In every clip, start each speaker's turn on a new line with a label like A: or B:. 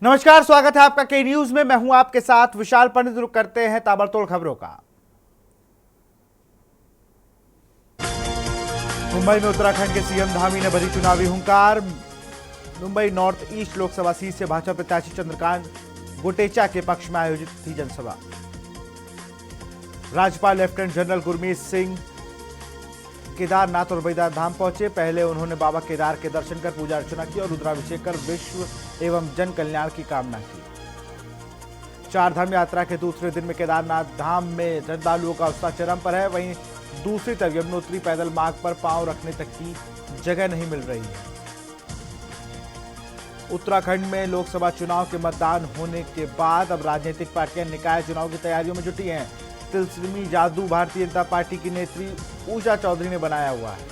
A: नमस्कार, स्वागत है आपका के न्यूज में। मैं हूं आपके साथ विशाल पंडित। रुक करते हैं ताबड़तोड़ खबरों का। मुंबई में उत्तराखंड के सीएम धामी ने भरी चुनावी हुंकार। Mumbai north east Lok Sabha seat से भाजपा प्रत्याशी चंद्रकांत गोटेचा के पक्ष में आयोजित थी जनसभा। राज्यपाल लेफ्टिनेंट जनरल गुरमीत सिंह केदारनाथ और बद्रीनाथ धाम पहुंचे। पहले उन्होंने बाबा केदार के दर्शन कर पूजा अर्चना की और रुद्राभिषेक कर विश्व एवं जन कल्याण की कामना की। चार धाम यात्रा के दूसरे दिन में केदारनाथ धाम में श्रद्धालुओं का उत्साह चरम पर है। वहीं दूसरी तरफ यमुनोत्री पैदल मार्ग पर पांव रखने तक की जगह नहीं मिल रही है। उत्तराखंड में लोकसभा चुनाव के मतदान होने के बाद अब राजनीतिक पार्टियां निकाय चुनाव की तैयारियों में जुटी हैं। तिलस्मी जादू भारतीय जनता पार्टी की नेत्री ऊषा चौधरी ने बनाया हुआ है।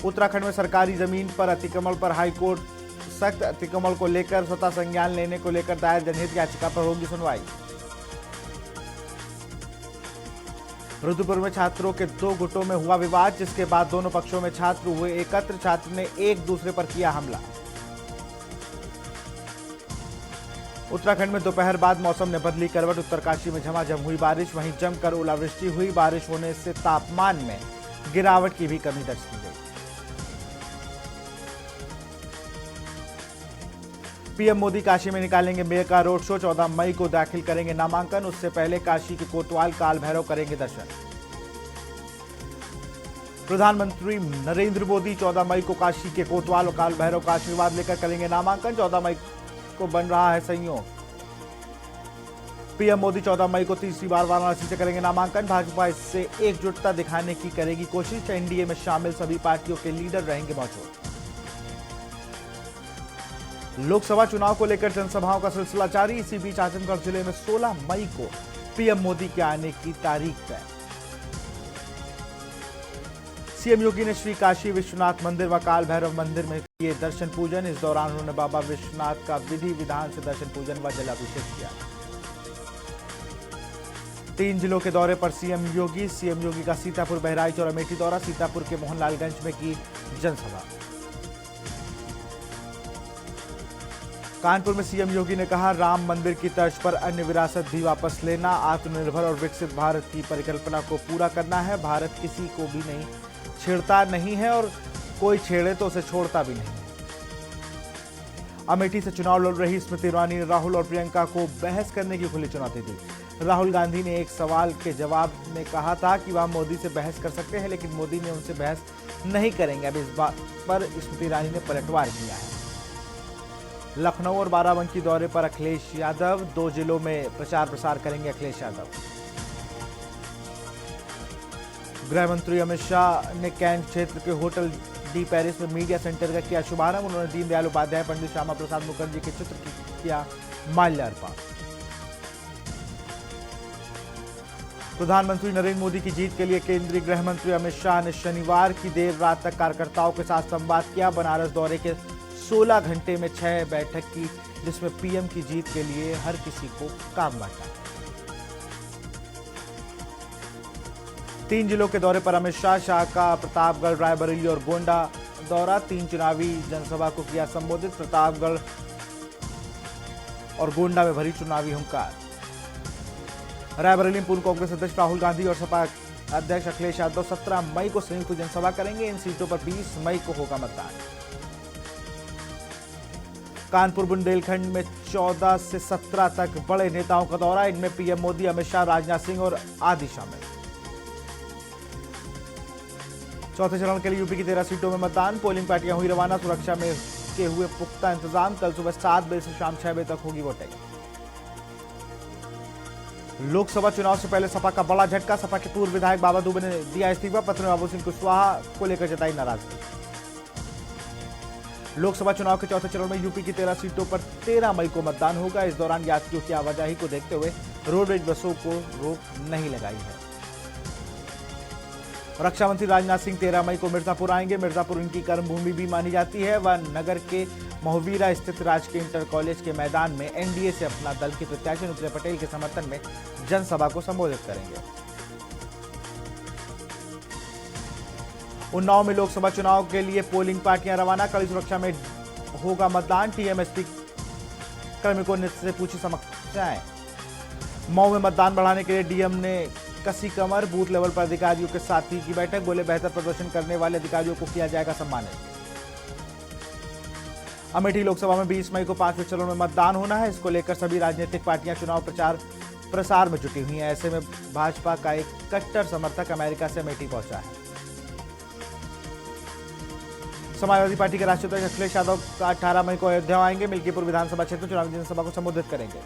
A: उत्तराखंड में सरकारी जमीन पर अतिक्रमण पर हाईकोर्ट सख्त। अतिक्रमण को लेकर स्वतः संज्ञान लेने को लेकर दायर जनहित याचिका पर होगी सुनवाई। रुद्रपुर में छात्रों के दो गुटों में हुआ विवाद, जिसके बाद दोनों पक्षों में छात्र हुए एकत्र। छात्र ने एक दूसरे पर किया हमला। उत्तराखंड में दोपहर बाद मौसम ने बदली करवट। उत्तरकाशी में झमाझम हुई बारिश, वहीं जमकर ओलावृष्टि हुई। बारिश होने से तापमान में गिरावट की भी कमी दर्ज की गई। पीएम मोदी काशी में निकालेंगे मेयर का रोड शो। 14 मई को दाखिल करेंगे नामांकन। उससे पहले काशी के कोतवाल काल भैरव करेंगे दर्शन। प्रधानमंत्री नरेंद्र मोदी 14 मई को काशी के कोतवाल और काल भैरव का आशीर्वाद लेकर करेंगे नामांकन। 14 मई को बन रहा है संयोग। पीएम मोदी 14 मई को तीसरी बार वाराणसी से करेंगे नामांकन। भाजपा इससे एकजुटता दिखाने की करेगी कोशिश। एनडीए में शामिल सभी पार्टियों के लीडर रहेंगे मौजूद। लोकसभा चुनाव को लेकर जनसभाओं का सिलसिला जारी। इसी बीच आजमगढ़ जिले में 16 मई को पीएम मोदी के आने की तारीख तय। सीएम योगी ने श्री काशी विश्वनाथ मंदिर व काल भैरव मंदिर में किए दर्शन पूजन। इस दौरान उन्होंने बाबा विश्वनाथ का विधि विधान से दर्शन पूजन व जलाभिषेक किया। 3 जिलों के दौरे पर सीएम योगी का सीतापुर, बहराइच और अमेठी दौरा। सीतापुर के मोहनलालगंज में की जनसभा। कानपुर में सीएम योगी ने कहा, राम मंदिर की तर्ज पर अन्य विरासत भी वापस लेना। आत्मनिर्भर और विकसित भारत की परिकल्पना को पूरा करना है। भारत किसी को भी नहीं छेड़ता नहीं है और कोई छेड़े तो उसे छोड़ता भी नहीं। अमेठी से चुनाव लड़ रही स्मृति ईरानी ने राहुल और प्रियंका को बहस करने की खुली चुनौती दी। राहुल गांधी ने एक सवाल के जवाब में कहा था कि वह मोदी से बहस कर सकते हैं, लेकिन मोदी ने उनसे बहस नहीं करेंगे। अब इस बात पर स्मृति ईरानी ने पलटवार किया है। लखनऊ और बाराबंकी दौरे पर अखिलेश यादव। 2 जिलों में प्रचार प्रसार करेंगे अखिलेश यादव। गृह मंत्री अमित शाह ने कैंट क्षेत्र के होटल डी पेरिस में मीडिया सेंटर का किया शुभारंभ। उन्होंने दीनदयाल उपाध्याय, पंडित श्यामा प्रसाद मुखर्जी के चित्र किया माल्यार्पण। प्रधानमंत्री नरेंद्र मोदी की जीत के लिए केंद्रीय गृह मंत्री अमित शाह ने शनिवार की देर रात तक कार्यकर्ताओं के साथ संवाद किया। बनारस दौरे के 16 घंटे में 6 बैठक की, जिसमें पीएम की जीत के लिए हर किसी को काम बांटा। 3 जिलों के दौरे पर अमित शाह का प्रतापगढ़, रायबरेली और गोंडा दौरा। 3 चुनावी जनसभा को किया संबोधित। प्रतापगढ़ और गोंडा में भरी चुनावी हुंकार। रायबरेली में पूर्व कांग्रेस अध्यक्ष राहुल गांधी और सपा अध्यक्ष अखिलेश यादव 17 मई को संयुक्त जनसभा करेंगे। इन सीटों पर 20 मई को होगा मतदान। कानपुर बुंदेलखंड में 14 से 17 तक बड़े नेताओं का दौरा। इनमें पीएम मोदी, अमित शाह, राजनाथ सिंह और आदि शामिल। चौथे चरण के लिए यूपी की 13 सीटों में मतदान। पोलिंग पार्टियां हुई रवाना। सुरक्षा में के हुए पुख्ता इंतजाम। कल सुबह 7 बजे से शाम 6 बजे तक होगी वोटिंग। लोकसभा चुनाव से पहले सपा का बड़ा झटका। सपा के पूर्व विधायक बाबा दुबे ने दिया इस्तीफा। पत्र में बाबू सिंह कुशवाहा को लेकर जताई नाराजगी। लोकसभा चुनाव के चौथे चरण में यूपी की 13 सीटों पर 13 मई को मतदान होगा। इस दौरान यात्रियों की आवाजाही को देखते हुए रोडवेज बसों को रोक नहीं लगाई है। रक्षा मंत्री राजनाथ सिंह 13 मई को मिर्जापुर आएंगे। मिर्जापुर उनकी कर्मभूमि भी मानी जाती है। वह नगर के मोहवीरा स्थित राजकीय इंटर कॉलेज के मैदान में एनडीए से अपना दल के प्रत्याशी अनुप्रिया पटेल के समर्थन में जनसभा को संबोधित करेंगे। उन्नाव में लोकसभा चुनाव के लिए पोलिंग पार्टियां रवाना। कड़ी सुरक्षा में होगा मतदान। टीएमएसपी कार्मिकों ने से पूछी समस्याएं। मऊ में मतदान बढ़ाने के लिए डीएम ने कसी कमर, बूथ लेवल पर अधिकारियों के साथ की बैठक। बोले बेहतर प्रदर्शन करने वाले अधिकारियों को किया जाएगा सम्मानित। अमेठी लोकसभा में 20 मई को 5वें चरण में मतदान होना है। इसको लेकर सभी राजनीतिक पार्टियां चुनाव प्रचार प्रसार में जुटी हुई हैं। ऐसे में भाजपा का एक कट्टर समर्थक अमेरिका से अमेठी पहुंचा है। समाजवादी पार्टी के राष्ट्रीय अध्यक्ष अखिलेश यादव का 18 मई को अयोध्या आएंगे। मिल्कीपुर विधानसभा क्षेत्र में चुनावी जनसभा को संबोधित करेंगे।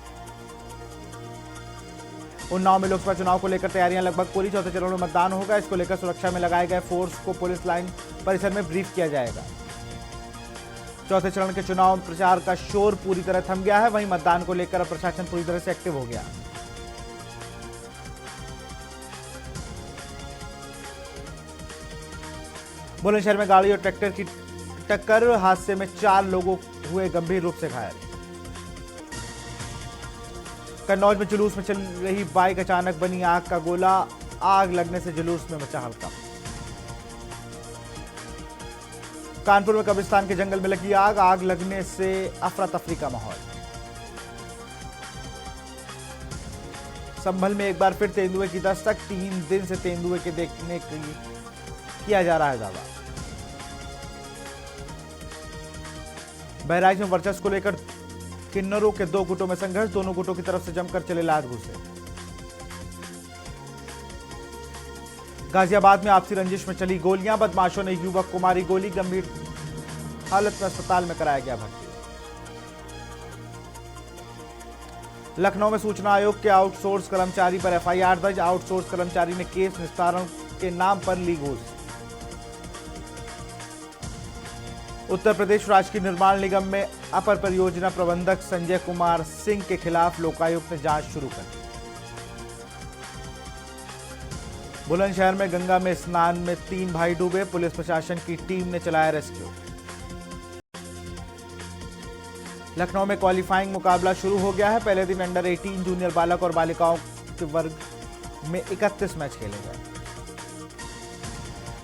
A: उन्नाव में लोकसभा चुनाव को लेकर तैयारियां लगभग पूरी। चौथे चरण में मतदान होगा। इसको लेकर सुरक्षा में लगाए गए फोर्स को पुलिस लाइन परिसर में ब्रीफ किया जाएगा। चौथे चरण के चुनाव प्रचार का शोर पूरी तरह थम गया है। वहीं मतदान को लेकर अब प्रशासन पूरी तरह से एक्टिव हो गया। बुलंदशहर में गाड़ी और ट्रैक्टर की टक्कर, हादसे में 4 लोगों हुए गंभीर रूप से घायल। कन्नौज में जुलूस में चल रही बाइक अचानक बनी आग का गोला, आग लगने से जुलूस में मचा हड़कंप। कानपुर में कब्रिस्तान के जंगल में लगी आग, आग लगने से अफरा तफरी का माहौल। संभल में एक बार फिर तेंदुए की दस्तक, 3 दिन से तेंदुए के देखने के लिए किया जा रहा है दावा। बहराइच में वर्चस्व को लेकर किन्नरों के 2 गुटों में संघर्ष, दोनों गुटों की तरफ से जमकर चले लात घूसे। गाजियाबाद में आपसी रंजिश में चली गोलियां, बदमाशों ने युवक को मारी गोली, गंभीर हालत में अस्पताल में कराया गया भर्ती। लखनऊ में सूचना आयोग के आउटसोर्स कर्मचारी पर एफआईआर दर्ज, आउटसोर्स कर्मचारी ने केस निस्तारण के नाम पर ली घूस। उत्तर प्रदेश राजकीय निर्माण निगम में अपर परियोजना प्रबंधक संजय कुमार सिंह के खिलाफ लोकायुक्त ने जांच शुरू कर दी। बुलंदशहर में गंगा में स्नान में 3 भाई डूबे, पुलिस प्रशासन की टीम ने चलाया रेस्क्यू। लखनऊ में क्वालिफाइंग मुकाबला शुरू हो गया है। पहले दिन अंडर 18 जूनियर बालक और बालिकाओं के वर्ग में 31 मैच खेले गए।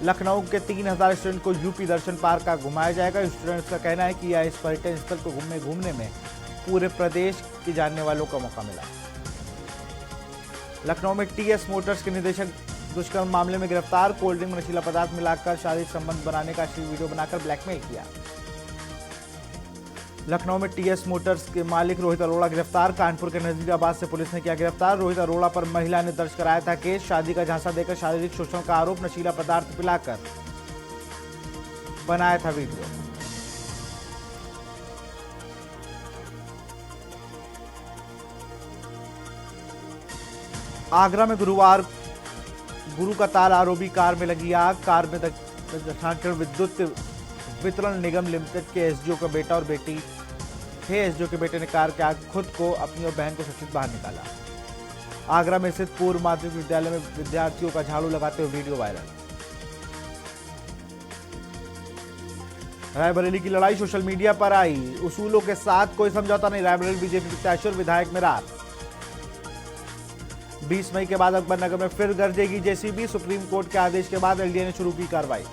A: लखनऊ के 3000 स्टूडेंट को यूपी दर्शन पार्क का घुमाया जाएगा। स्टूडेंट्स का कहना है कि यह इस पर्यटन स्थल को घूमने में पूरे प्रदेश के जानने वालों का मौका मिला। लखनऊ में टीएस मोटर्स के निदेशक दुष्कर्म मामले में गिरफ्तार, कोल्ड ड्रिंक में नशीला पदार्थ मिलाकर शारीरिक संबंध बनाने का वीडियो बनाकर ब्लैकमेल किया। लखनऊ में टीएस मोटर्स के मालिक रोहित अरोड़ा गिरफ्तार, कानपुर के नजीराबाद से पुलिस ने किया गिरफ्तार। रोहित अरोड़ा पर महिला ने दर्ज कराया था केस, शादी का झांसा देकर शारीरिक शोषण का आरोप, नशीला पदार्थ पिलाकर बनाया था वीडियो। आगरा में गुरुवार गुरु का ताल आरोपी कार में लगी आग, कार में झारखंड विद्युत वितरण निगम लिमिटेड के एसडीओ का बेटा और बेटी थे। एसडीओ के बेटे ने कार के आग खुद को, अपनी और बहन को सुरक्षित बाहर निकाला। आगरा में स्थित पूर्व माध्यमिक विद्यालय में विद्यार्थियों का झाड़ू लगाते हुए वीडियो वायरल। रायबरेली की लड़ाई सोशल मीडिया पर आई, उसूलों के साथ कोई समझौता नहीं, रायबरेली बीजेपी प्रत्याशी और विधायक में रात। 20 मई के बाद अकबरनगर में फिर गरजेगी जेसीबी, सुप्रीम कोर्ट के आदेश के बाद एलडीए ने शुरू की कार्रवाई।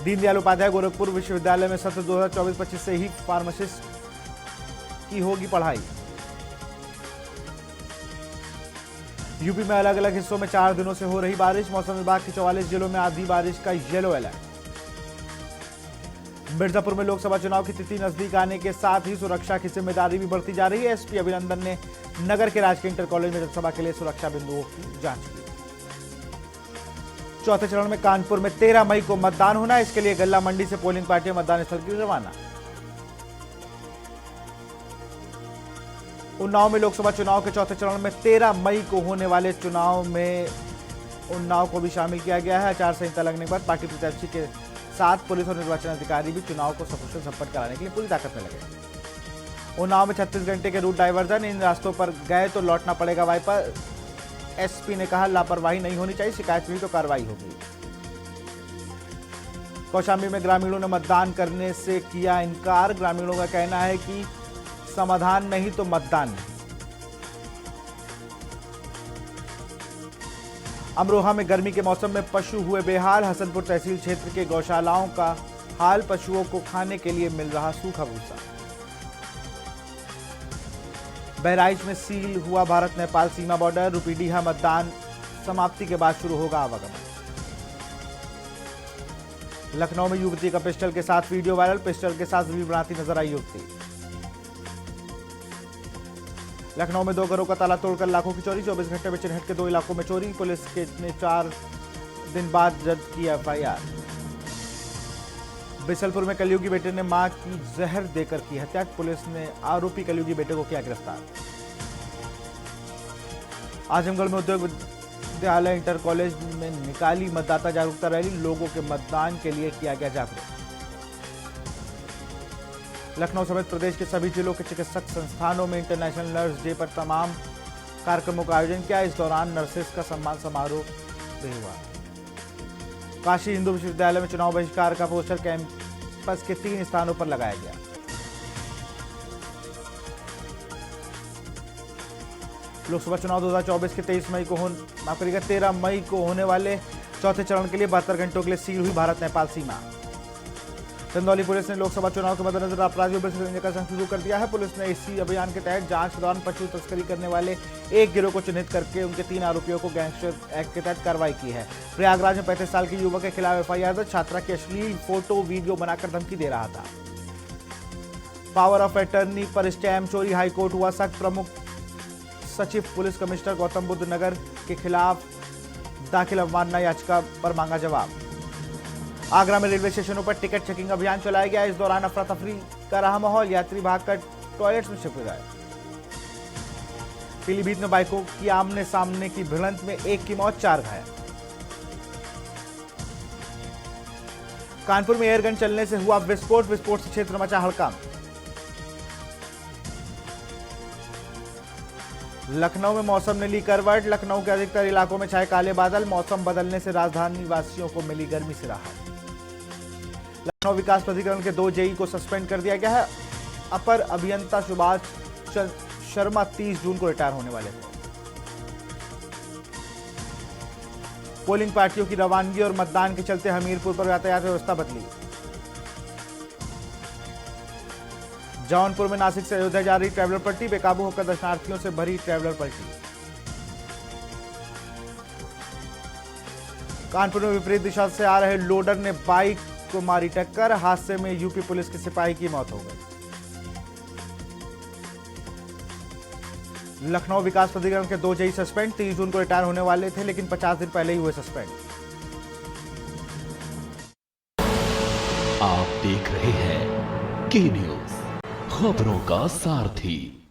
A: दीनदयाल उपाध्याय गोरखपुर विश्वविद्यालय में सत्र 2024-25 से ही फार्मासिस्ट की होगी पढ़ाई। यूपी में अलग अलग हिस्सों में 4 दिनों से हो रही बारिश, मौसम विभाग के 44 जिलों में आधी बारिश का येलो अलर्ट। मिर्जापुर में लोकसभा चुनाव की तिथि नजदीक आने के साथ ही सुरक्षा की जिम्मेदारी भी बढ़ती जा रही है। एसपी अभिनंदन ने नगर के राजकीय इंटर कॉलेज में जनसभा के लिए सुरक्षा बिंदुओं की जांच की। चौथे चरण में कानपुर में 13 मई को मतदान होना है। इसके लिए गल्ला मंडी से पोलिंग पार्टियां मतदान स्थल की रवाना। उन्नाव में लोकसभा चुनाव के चौथे चरण में 13 मई को होने वाले चुनाव में उन्नाव को भी शामिल किया गया है। आचार संहिता लगने के बाद पार्टी प्रत्याशी के साथ पुलिस और निर्वाचन अधिकारी भी चुनाव को सकुशल संपन्न कराने के लिए पूरी ताकत में लगे। उन्नाव में 36 घंटे के रूट डाइवर्जन, इन रास्तों पर गए तो लौटना पड़ेगा वाइपर। एसपी ने कहा लापरवाही नहीं होनी चाहिए, शिकायत हुई तो कार्रवाई होगी। कौशाम्बी में ग्रामीणों ने मतदान करने से किया इनकार, ग्रामीणों का कहना है कि समाधान नहीं तो मतदान नहीं। अमरोहा में गर्मी के मौसम में पशु हुए बेहाल, हसनपुर तहसील क्षेत्र के गौशालाओं का हाल, पशुओं को खाने के लिए मिल रहा सूखा भूसा। बहराइच में सील हुआ भारत नेपाल सीमा बॉर्डर। रुपीडीहा मतदान समाप्ति के बाद शुरू होगा आवागमन। लखनऊ में युवती का पिस्टल के साथ वीडियो वायरल। पिस्टल के साथ रील बनाती नजर आई युवती। लखनऊ में 2 घरों का ताला तोड़कर लाखों की चोरी। 24 घंटे में चिन्हित के 2 इलाकों में चोरी। पुलिस ने 4 दिन बाद दर्ज की एफआईआर। बिसलपुर में कलयुगी बेटे ने मां की जहर देकर की हत्या। पुलिस ने आरोपी कलयुगी बेटे को किया गिरफ्तार। आजमगढ़ में उद्योग विद्यालय इंटर कॉलेज में निकाली मतदाता जागरूकता रैली। लोगों के मतदान के लिए किया गया जागरूक। लखनऊ समेत प्रदेश के सभी जिलों के चिकित्सक संस्थानों में इंटरनेशनल नर्स डे पर तमाम कार्यक्रमों का आयोजन किया। इस दौरान नर्सेस का सम्मान समारोह भी हुआ। काशी हिंदू विश्वविद्यालय में चुनाव बहिष्कार का पोस्टर कैंपस के 3 स्थानों पर लगाया गया। लोकसभा चुनाव 2024 के 13 मई को होने वाले चौथे चरण के लिए 72 घंटों के लिए सील हुई भारत नेपाल सीमा। चंदौली पुलिस ने लोकसभा चुनाव के मद्देनजर अपराधियों पर संज्ञान का संग शुरू कर दिया है। पुलिस ने इसी अभियान के तहत जांच के दौरान पशु तस्करी करने वाले एक गिरोह को चिन्हित करके उनके 3 आरोपियों को गैंगस्टर एक्ट के तहत कार्रवाई की है। प्रयागराज में 35 साल के युवक के खिलाफ एफआईआर दर्ज। छात्रा की अश्लील फोटो वीडियो बनाकर धमकी दे रहा था। पावर ऑफ अटर्नी पर स्टैम्प चोरी। हाईकोर्ट हुआ सख्त। प्रमुख सचिव पुलिस कमिश्नर गौतम बुद्ध नगर के खिलाफ दाखिल अवमानना याचिका पर मांगा जवाब। आगरा में रेलवे स्टेशनों पर टिकट चेकिंग अभियान चलाया गया। इस दौरान अफरा तफरी का रहा माहौल। यात्री भागकर टॉयलेट्स में छिप गए। पीलीभीत में बाइकों की आमने सामने की भिड़ंत में 1 की मौत, 4 घायल। कानपुर में एयरगन चलने से हुआ विस्फोट। विस्फोट से क्षेत्र मचा हड़कंप। लखनऊ में मौसम ने ली करवट। लखनऊ के अधिकतर इलाकों में छाए काले बादल। मौसम बदलने से राजधानी वासियों को मिली गर्मी से राहत। लखनऊ विकास प्राधिकरण के 2 जेई को सस्पेंड कर दिया गया है। अपर अभियंता सुभाष शर्मा 30 जून को रिटायर होने वाले थे। पोलिंग पार्टियों की रवानगी और मतदान के चलते हमीरपुर पर यातायात व्यवस्था बदली। जौनपुर में नासिक से अयोध्या जा रही ट्रैवलर पलटी। बेकाबू होकर दर्शनार्थियों से भरी ट्रैवलर पलटी। कानपुर में विपरीत दिशा से आ रहे लोडर ने बाइक को मारी टक्कर। हादसे में यूपी पुलिस के सिपाही की मौत हो गई। लखनऊ विकास प्राधिकरण के 2 जेई सस्पेंड। 30 जून को रिटायर होने वाले थे, लेकिन 50 दिन पहले ही हुए सस्पेंड।
B: आप देख रहे हैं के न्यूज, खबरों का सारथी।